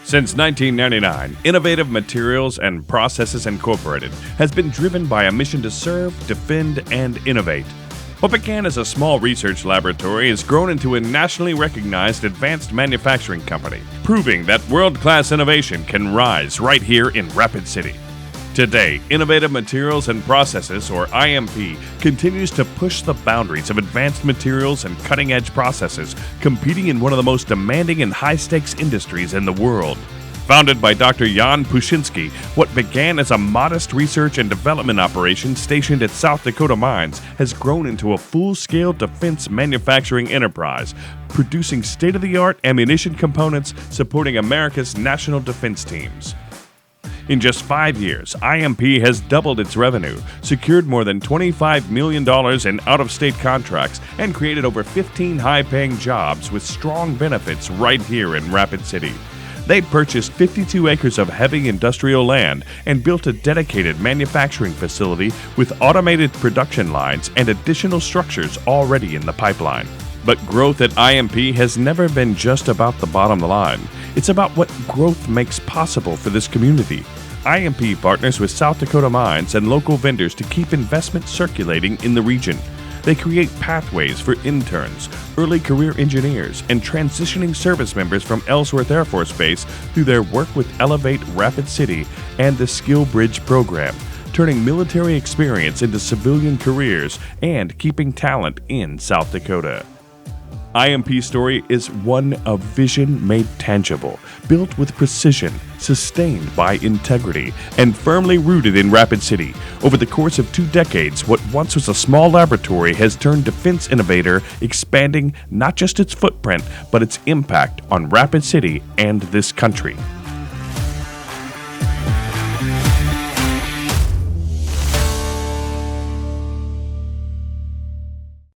Since 1999, Innovative Materials and Processes Incorporated has been driven by a mission to serve, defend, and innovate. What began as a small research laboratory has grown into a nationally recognized advanced manufacturing company, proving that world-class innovation can rise right here in Rapid City. Today, Innovative Materials and Processes, or IMP, continues to push the boundaries of advanced materials and cutting-edge processes, competing in one of the most demanding and high-stakes industries in the world. Founded by Dr. Jan Pushinsky, what began as a modest research and development operation stationed at South Dakota Mines has grown into a full-scale defense manufacturing enterprise, producing state-of-the-art ammunition components supporting America's national defense teams. In just 5 years, IMP has doubled its revenue, secured more than $25 million in out-of-state contracts, and created over 15 high-paying jobs with strong benefits right here in Rapid City. They purchased 52 acres of heavy industrial land and built a dedicated manufacturing facility with automated production lines and additional structures already in the pipeline. But growth at IMP has never been just about the bottom line. It's about what growth makes possible for this community. IMP partners with South Dakota Mines and local vendors to keep investment circulating in the region. They create pathways for interns, early career engineers, and transitioning service members from Ellsworth Air Force Base through their work with Elevate Rapid City and the Skill Bridge program, turning military experience into civilian careers and keeping talent in South Dakota. IMP's story is one of vision made tangible, built with precision, sustained by integrity, and firmly rooted in Rapid City. Over the course of 2 decades, what once was a small laboratory has turned defense innovator, expanding not just its footprint, but its impact on Rapid City and this country.